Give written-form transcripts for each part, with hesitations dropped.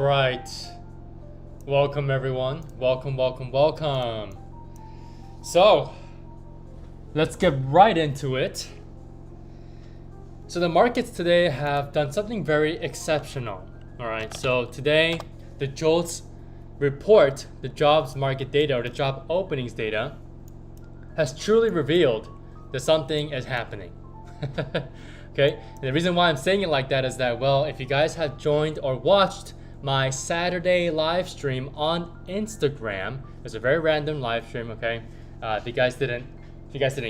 right. Welcome everyone. Welcome. So, let's get right into it. So the markets today have done something very exceptional. All right. So today, the JOLTS report, the jobs market data or the job openings data, has truly revealed that something is happening. Okay, and the reason why I'm saying it like that is that, well, if you guys have joined or watched my Saturday live stream on Instagram, it's a very random live stream. Okay, if you guys didn't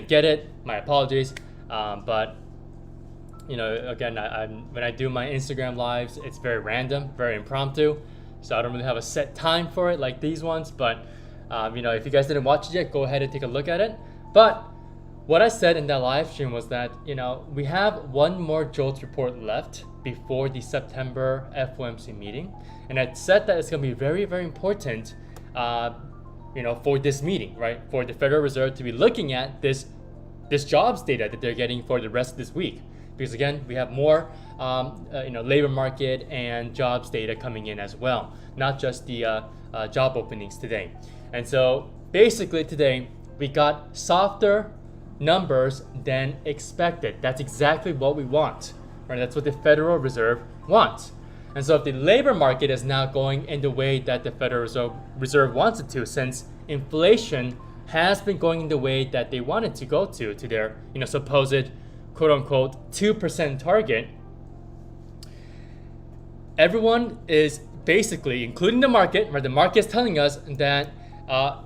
get it, my apologies. But you know, again, when I do my Instagram lives, it's very random, very impromptu. So I don't really have a set time for it like these ones. But you know, if you guys didn't watch it yet, go ahead and take a look at it. But what I said in that live stream was that, you know, we have one more JOLTS report left before the September FOMC meeting. And I said that it's going to be very, very important, you know, for this meeting, right? For the Federal Reserve to be looking at this jobs data that they're getting for the rest of this week. Because again, we have more, you know, labor market and jobs data coming in as well, not just the job openings today. And so basically today, we got softer numbers than expected. That's exactly what we want, right? That's what the Federal Reserve wants. And so if the labor market is now going in the way that the Federal Reserve wants it to, since inflation has been going in the way that they want it to go to their, you know, supposed quote unquote 2% target, everyone is basically, including the market, where the market is telling us that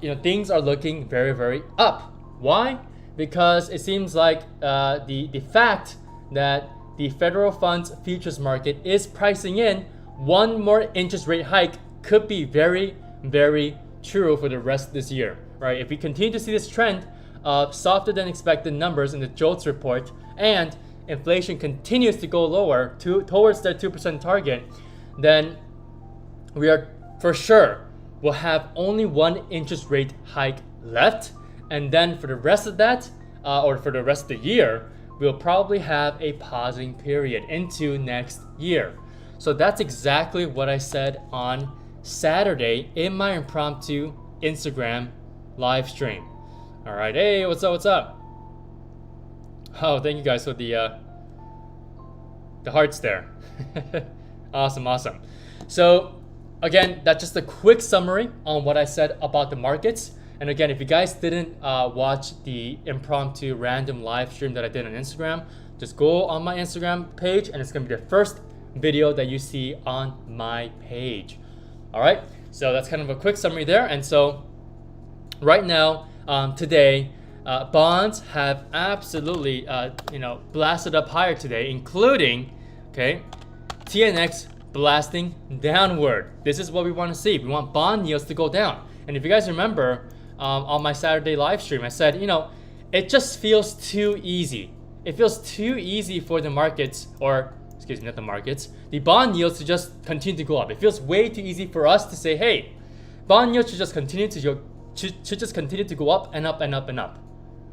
you know, things are looking very, very up. Why? Because it seems like the fact that the federal funds futures market is pricing in one more interest rate hike could be very, very true for the rest of this year, right? If we continue to see this trend of softer than expected numbers in the JOLTS report and inflation continues to go lower towards that 2% target, then we are for sure will have only one interest rate hike left. And then for the rest of that, or for the rest of the year, we'll probably have a pausing period into next year. So that's exactly what I said on Saturday in my impromptu Instagram live stream. All right, hey, what's up? Oh, thank you guys for the hearts there. Awesome. So again, that's just a quick summary on what I said about the markets. And again, if you guys didn't watch the impromptu random live stream that I did on Instagram, just go on my Instagram page and it's gonna be the first video that you see on my page. All right, so that's kind of a quick summary there. And so right now, today, bonds have absolutely, you know, blasted up higher today, including, okay, TNX blasting downward. This is what we want to see. We want bond yields to go down. And if you guys remember, on my Saturday live stream, I said, you know, it just feels too easy. It feels too easy for the markets, or excuse me, not the markets, the bond yields to just continue to go up. It feels way too easy for us to say, hey, bond yields should just continue to go, should just continue to go up and up and up and up,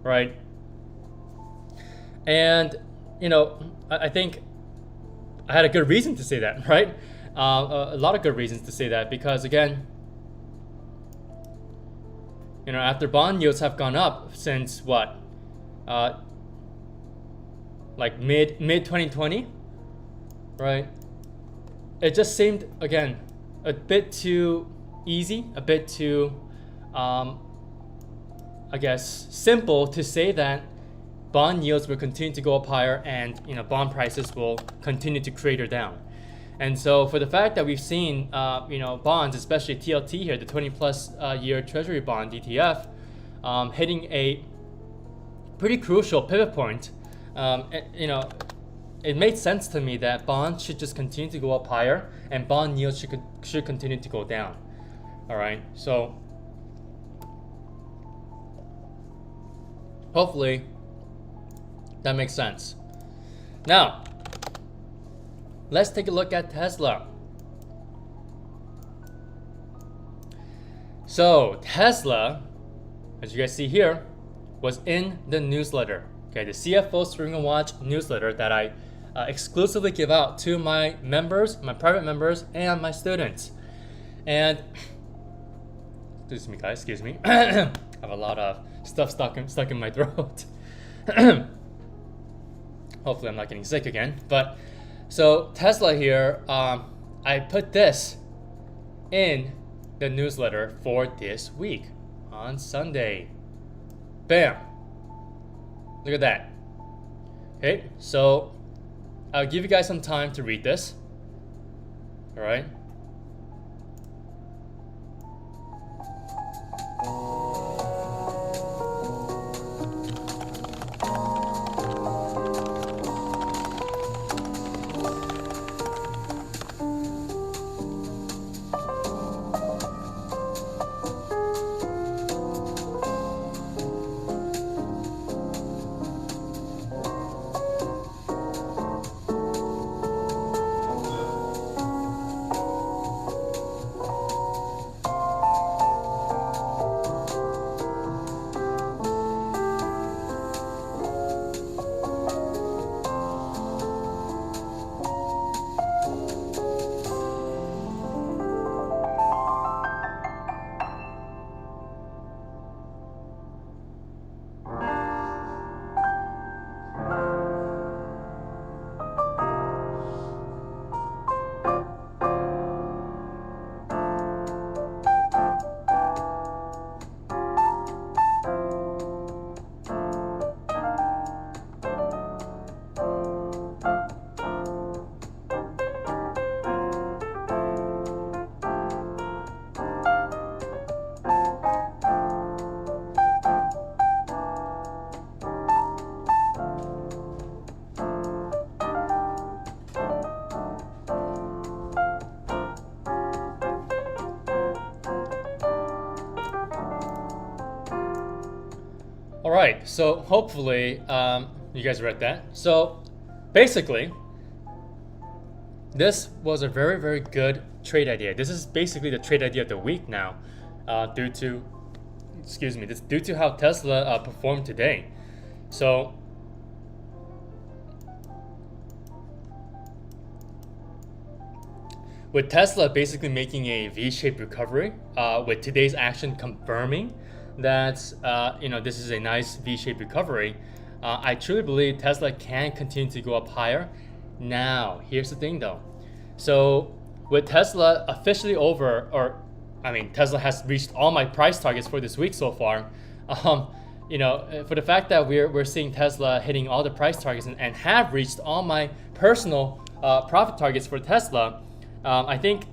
right? And you know, I think I had a good reason to say that, right? A lot of good reasons to say that, because again, you know, after bond yields have gone up since what, like mid 2020, right? It just seemed, again, a bit too easy, a bit too, I guess, simple to say that bond yields will continue to go up higher and, you know, bond prices will continue to crater down. And so for the fact that we've seen, you know, bonds, especially TLT here, the 20+ year Treasury bond ETF, hitting a pretty crucial pivot point, you know, it made sense to me that bonds should just continue to go up higher and bond yields should continue to go down. All right, so hopefully that makes sense. Now, let's take a look at Tesla. So Tesla, as you guys see here, was in the newsletter. Okay, the CFO String and Watch newsletter that I exclusively give out to my members, my private members, and my students. And excuse me, guys. Excuse me. I have a lot of stuff stuck in my throat. Hopefully, I'm not getting sick again. But so Tesla here, I put this in the newsletter for this week on Sunday. Bam! Look at that. Okay, so I'll give you guys some time to read this. All right. All right, so hopefully you guys read that. So basically, this was a very, very good trade idea. This is basically the trade idea of the week now, due to how Tesla performed today. So with Tesla basically making a V-shaped recovery, with today's action confirming that this is a nice V-shaped recovery, I truly believe Tesla can continue to go up higher. Now, here's the thing though. So with Tesla officially over, Tesla has reached all my price targets for this week so far. For the fact that we're seeing Tesla hitting all the price targets and have reached all my personal profit targets for Tesla, I think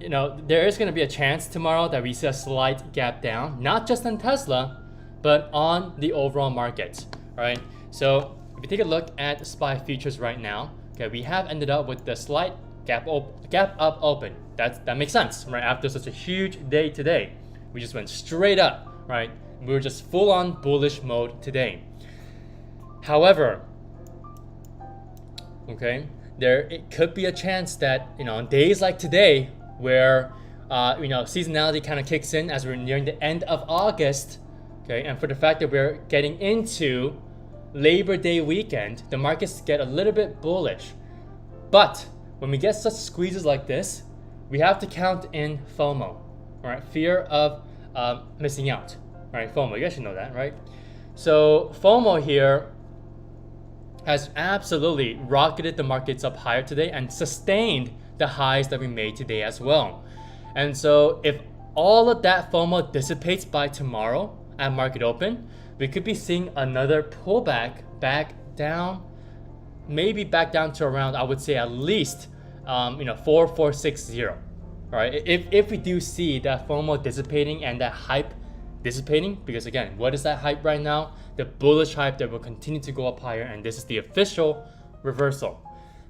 there is going to be a chance tomorrow that we see a slight gap down, not just on Tesla, but on the overall market. All right. So if you take a look at SPY futures right now, okay, we have ended up with the slight gap up open. That makes sense, right? After such a huge day today, we just went straight up, right? We were just full on bullish mode today. However, okay, it could be a chance that on days like today, where seasonality kind of kicks in as we're nearing the end of August, okay, and for the fact that we're getting into Labor Day weekend, the markets get a little bit bullish. But when we get such squeezes like this, we have to count in FOMO, all right, fear of missing out, all right, FOMO, you guys should know that, right? So FOMO here has absolutely rocketed the markets up higher today and sustained the highs that we made today as well. And so if all of that FOMO dissipates by tomorrow at market open, we could be seeing another pullback back down, maybe back down to around, I would say at least 4460. All right, if we do see that FOMO dissipating and that hype dissipating, because again, what is that hype right now? The bullish hype that will continue to go up higher, and this is the official reversal.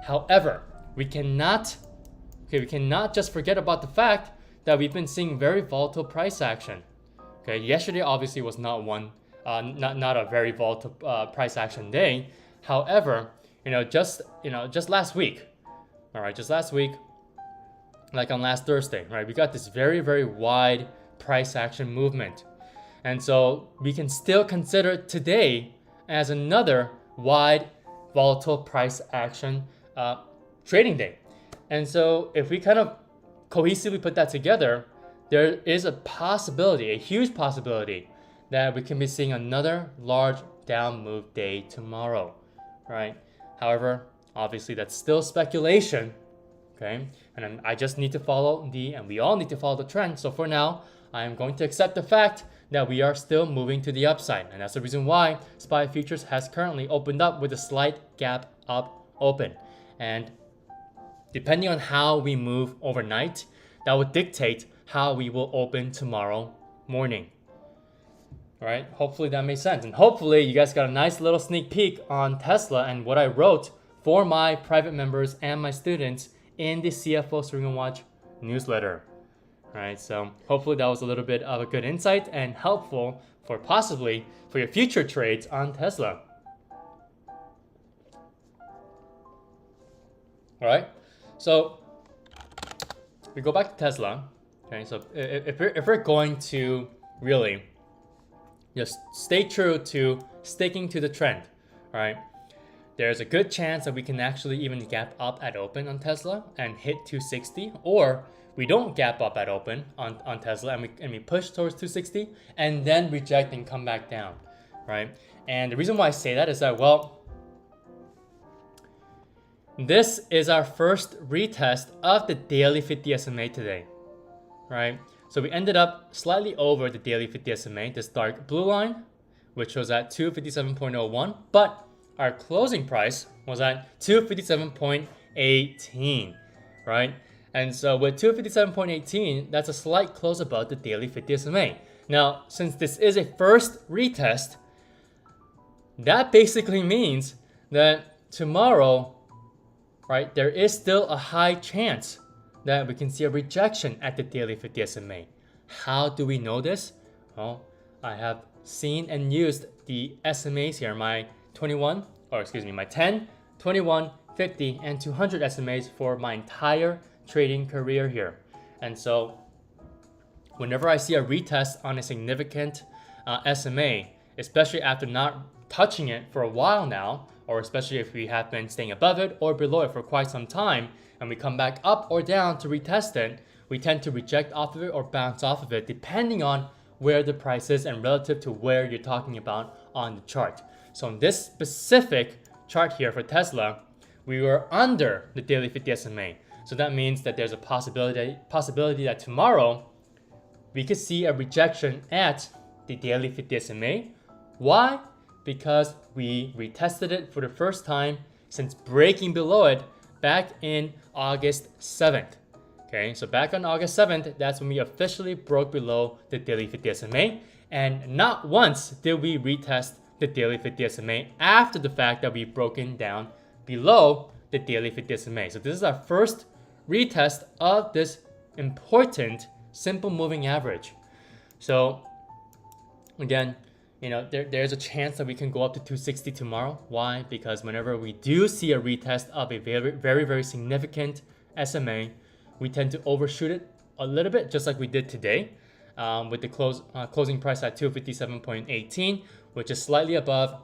However, we cannot just forget about the fact that we've been seeing very volatile price action. Okay, yesterday obviously was not a very volatile price action day. However, just last week, all right, like on last Thursday, right, we got this very, very wide price action movement. And so we can still consider today as another wide volatile price action trading day. And so if we kind of cohesively put that together, there is a possibility, a huge possibility, that we can be seeing another large down move day tomorrow, right? However, obviously that's still speculation, okay? And I just need to follow and we all need to follow the trend. So for now, I am going to accept the fact that we are still moving to the upside. And that's the reason why SPY futures has currently opened up with a slight gap up open. And depending on how we move overnight, that would dictate how we will open tomorrow morning. All right, hopefully that makes sense. And hopefully you guys got a nice little sneak peek on Tesla and what I wrote for my private members and my students in the CFO Swing and Watch newsletter. All right, so hopefully that was a little bit of a good insight and helpful for possibly for your future trades on Tesla. All right, so we go back to Tesla. Okay, so if we're going to really just stay true to sticking to the trend, all right, there's a good chance that we can actually even gap up at open on Tesla and hit 260, or we don't gap up at open on Tesla and we push towards 260 and then reject and come back down, right? And the reason why I say that is that, well, this is our first retest of the daily 50 SMA today, right? So we ended up slightly over the daily 50 SMA, this dark blue line, which was at 257.01, but our closing price was at 257.18, right? And so with 257.18, that's a slight close above the daily 50 SMA. Now, since this is a first retest, that basically means that tomorrow, right, there is still a high chance that we can see a rejection at the daily 50 SMA. How do we know this? Well, I have seen and used the SMAs here, my 10, 21, 50, and 200 SMAs for my entire trading career here. And so whenever I see a retest on a significant SMA, especially after not touching it for a while now, or especially if we have been staying above it or below it for quite some time, and we come back up or down to retest it, we tend to reject off of it or bounce off of it depending on where the price is and relative to where you're talking about on the chart. So in this specific chart here for Tesla, we were under the daily 50 SMA. So that means that there's a possibility that tomorrow we could see a rejection at the daily 50 SMA. Why? Because we retested it for the first time since breaking below it back in August 7th. Okay, so back on August 7th, that's when we officially broke below the daily 50 SMA. And not once did we retest the daily 50 SMA after the fact that we've broken down below the daily 50 SMA. So this is our first retest of this important simple moving average. So again, there's a chance that we can go up to 260 tomorrow. Why? Because whenever we do see a retest of a very, very, very significant SMA, we tend to overshoot it a little bit, just like we did today, with the closing price at 257.18, which is slightly above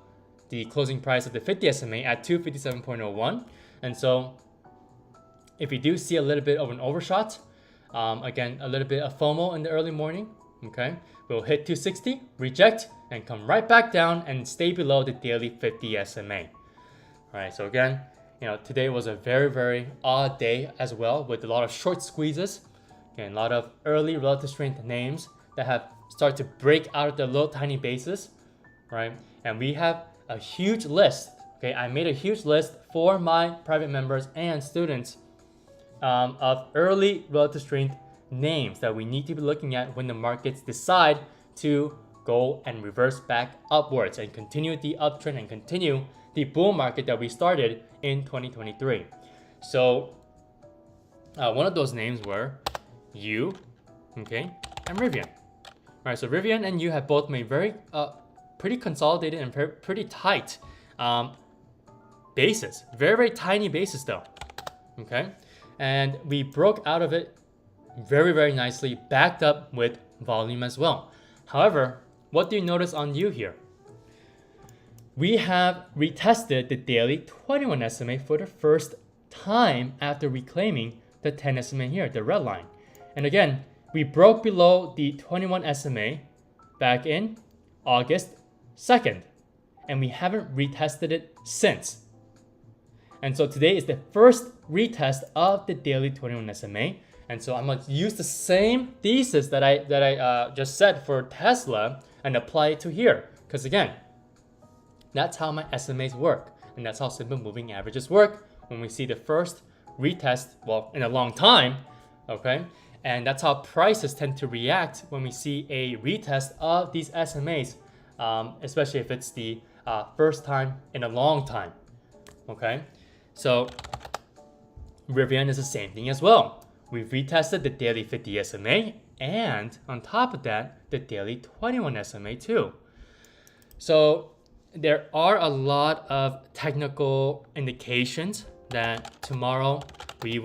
the closing price of the 50 SMA at 257.01. And so if we do see a little bit of an overshot, again, a little bit of FOMO in the early morning, okay, we'll hit 260, reject, and come right back down and stay below the daily 50 SMA. All right, so again, today was a very, very odd day as well, with a lot of short squeezes and a lot of early relative strength names that have started to break out of their little tiny bases, right? And we have a huge list. Okay, I made a huge list for my private members and students of early relative strength names that we need to be looking at when the markets decide to go and reverse back upwards and continue the uptrend and continue the bull market that we started in 2023. So one of those names were U, okay, and Rivian. All right, so Rivian and U have both made very pretty consolidated and pretty tight bases. Very, very tiny bases though, okay? And we broke out of it very, very nicely, backed up with volume as well. However, what do you notice on U here? we have retested the daily 21 SMA for the first time after reclaiming the 10 SMA here, the red line. And again, we broke below the 21 SMA back in August 2nd, and we haven't retested it since. And so today is the first retest of the daily 21 SMA. And so I'm going to use the same thesis that I just said for Tesla and apply it to here. Because again, that's how my SMAs work. And that's how simple moving averages work when we see the first retest, well, in a long time, okay? And that's how prices tend to react when we see a retest of these SMAs, especially if it's the first time in a long time, okay? So Rivian is the same thing as well. We've retested the daily 50 SMA and on top of that, the daily 21 SMA too. So there are a lot of technical indications that tomorrow we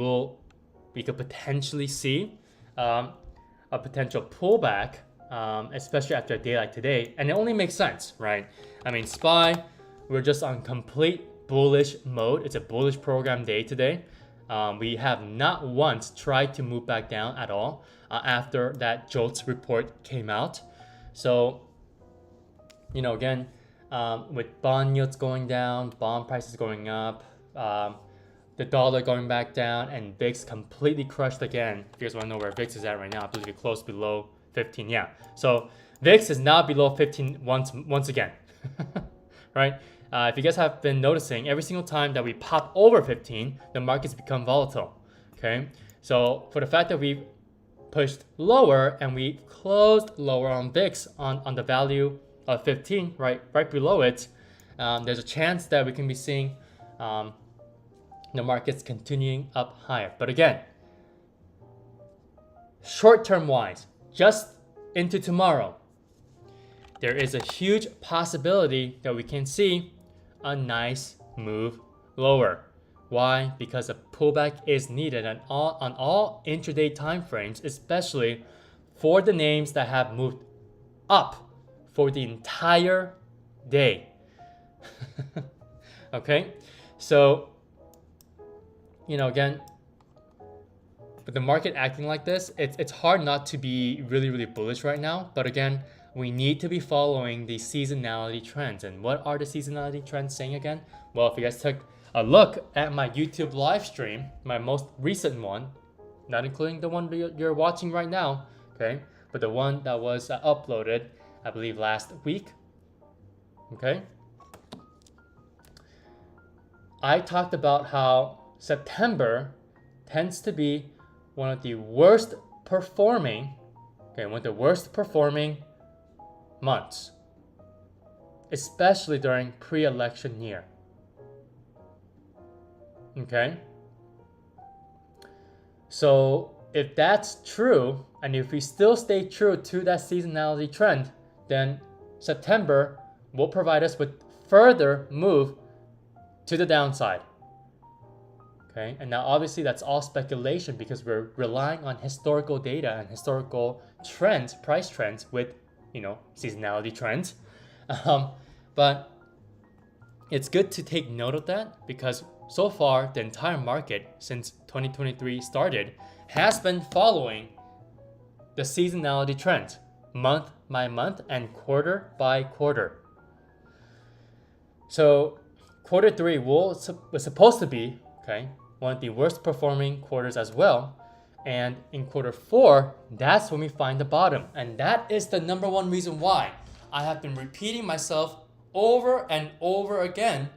could potentially see a potential pullback, especially after a day like today. And it only makes sense, right? I mean, SPY, we're just on complete bullish mode. It's a bullish program day today. We have not once tried to move back down at all after that JOLTS report came out. So, you know, again, with bond yields going down, bond prices going up, the dollar going back down, and VIX completely crushed again. If you guys want to know where VIX is at right now, I believe it's close below 15. Yeah, so VIX is now below 15 once again, right? If you guys have been noticing, every single time that we pop over 15, the markets become volatile, okay? So for the fact that we've pushed lower and we closed lower on VIX on the value of 15, right below it, there's a chance that we can be seeing the markets continuing up higher. But again, short-term wise, just into tomorrow, there is a huge possibility that we can see a nice move lower. Why? Because a pullback is needed on all intraday time frames, especially for the names that have moved up for the entire day. Okay, so you know, again, with the market acting like this, it's hard not to be really bullish right now. But again, we need to be following the seasonality trends. And what are the seasonality trends saying again? Well, if you guys took a look at my YouTube live stream, my most recent one, not including the one you're watching right now, okay, but the one that was uploaded, I believe, last week, okay, I talked about how September tends to be one of the worst performing months, especially during pre-election year. Okay? So if that's true, and if we still stay true to that seasonality trend, then September will provide us with further move to the downside. Okay, and now obviously that's all speculation because we're relying on historical data and historical trends, price trends with, you know, seasonality trends. But it's good to take note of that because so far the entire market since 2023 started has been following the seasonality trend month by month and quarter by quarter. So quarter three was supposed to be, okay, one of the worst performing quarters as well. And in quarter four, that's when we find the bottom. And that is the number one reason why I have been repeating myself over and over again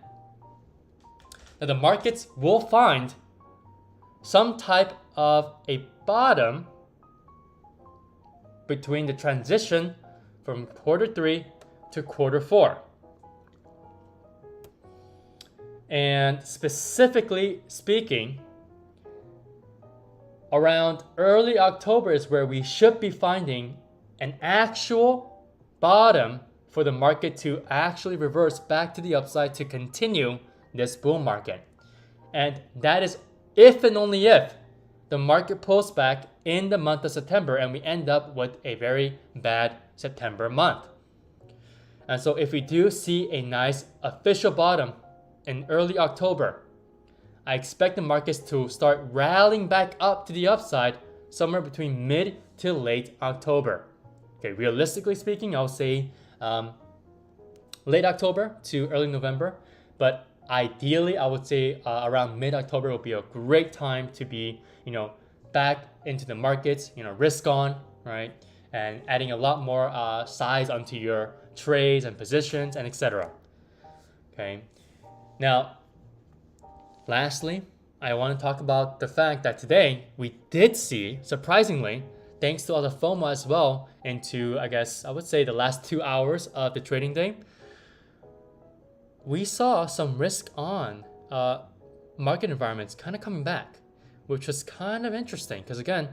that the markets will find some type of a bottom between the transition from quarter three to quarter four. And specifically speaking, around early October is where we should be finding an actual bottom for the market to actually reverse back to the upside to continue this bull market. And that is if and only if the market pulls back in the month of September and we end up with a very bad September month. And so if we do see a nice official bottom in early October, I expect the markets to start rallying back up to the upside somewhere between mid to late October. Okay, realistically speaking, I'll say late October to early November, but ideally I would say around mid-October will be a great time to be, back into the markets, risk on, right? And adding a lot more size onto your trades and positions and etc. Okay, now lastly, I want to talk about the fact that today we did see, surprisingly, thanks to all the FOMO as well, into, I guess, I would say the last 2 hours of the trading day, we saw some risk on market environments kind of coming back, which was kind of interesting because, again,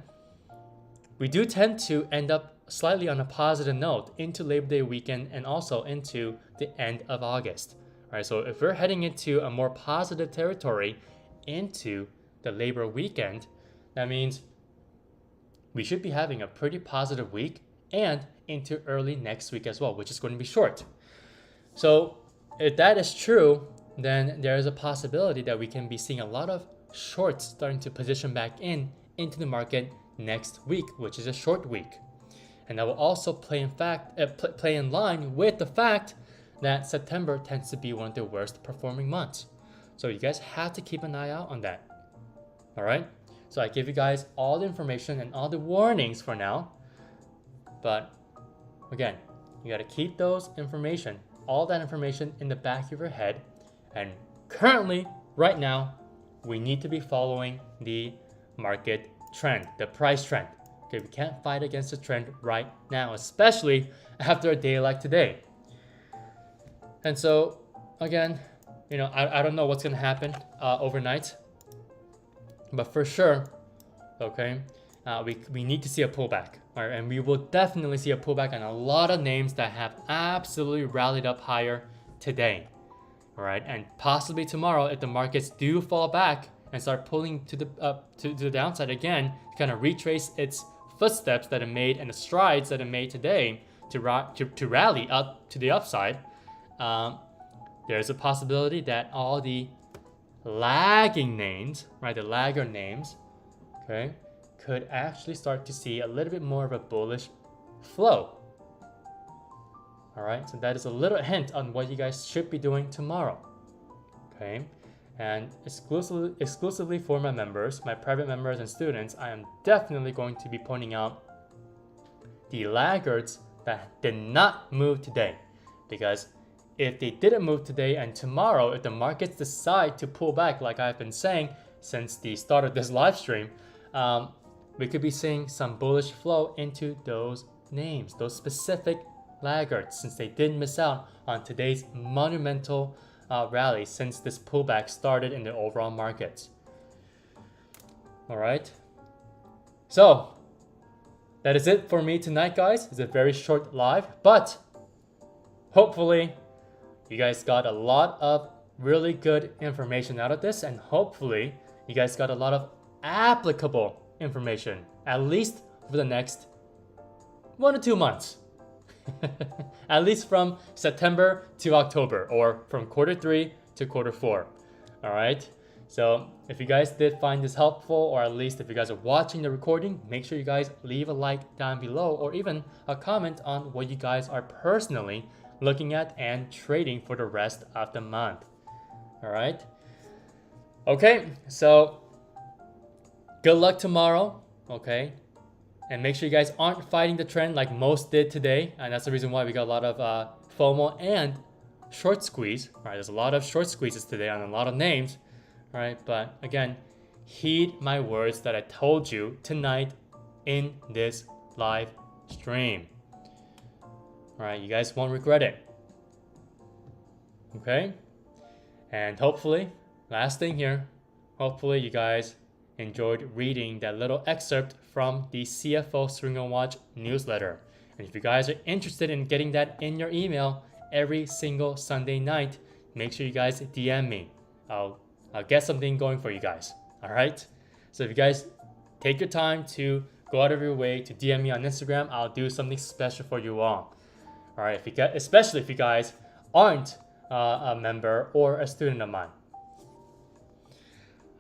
we do tend to end up slightly on a positive note into Labor Day weekend and also into the end of August. Right, so if we're heading into a more positive territory into the Labor weekend, that means we should be having a pretty positive week and into early next week as well, which is going to be short. So if that is true, then there is a possibility that we can be seeing a lot of shorts starting to position back into the market next week, which is a short week. And that will also play in line with the fact that September tends to be one of the worst performing months. So you guys have to keep an eye out on that. All right? So I give you guys all the information and all the warnings for now. But again, you got to keep those information, all that information in the back of your head. And currently, right now, we need to be following the market trend, the price trend. Okay, we can't fight against the trend right now, especially after a day like today. And so, again, I don't know what's going to happen overnight. But for sure, okay, we need to see a pullback. All right, and we will definitely see a pullback on a lot of names that have absolutely rallied up higher today. All right, and possibly tomorrow if the markets do fall back and start pulling to the downside again, to kind of retrace its footsteps that it made and the strides that it made today to rally up to the upside. There's a possibility that all the lagging names, right, the lagger names, okay, could actually start to see a little bit more of a bullish flow. All right, so that is a little hint on what you guys should be doing tomorrow. Okay, and exclusively for my members, my private members and students, I am definitely going to be pointing out the laggards that did not move today, because if they didn't move today and tomorrow, if the markets decide to pull back, like I've been saying since the start of this live stream, we could be seeing some bullish flow into those names, those specific laggards, since they didn't miss out on today's monumental rally since this pullback started in the overall markets. All right. So that is it for me tonight, guys. It's a very short live, but hopefully you guys got a lot of really good information out of this, and hopefully you guys got a lot of applicable information, at least for the next 1 to 2 months. At least from September to October, or from quarter 3 to quarter 4. All right. So if you guys did find this helpful, or at least if you guys are watching the recording, make sure you guys leave a like down below, or even a comment on what you guys are personally looking at and trading for the rest of the month. All right. Okay. So good luck tomorrow. Okay. And make sure you guys aren't fighting the trend like most did today. And that's the reason why we got a lot of FOMO and short squeeze. Right, there's a lot of short squeezes today on a lot of names. Right, but again, heed my words that I told you tonight in this live stream. All right, you guys won't regret it. Okay? And hopefully, last thing here, hopefully you guys enjoyed reading that little excerpt from the CFO Swing and Watch newsletter. And if you guys are interested in getting that in your email every single Sunday night, make sure you guys DM me. I'll get something going for you guys. All right? So if you guys take your time to go out of your way to DM me on Instagram, I'll do something special for you all. All right, especially if you guys aren't a member or a student of mine.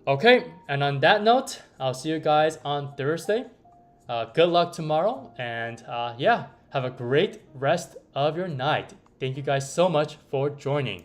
Okay, and on that note, I'll see you guys on Thursday. Good luck tomorrow, and yeah, have a great rest of your night. Thank you guys so much for joining.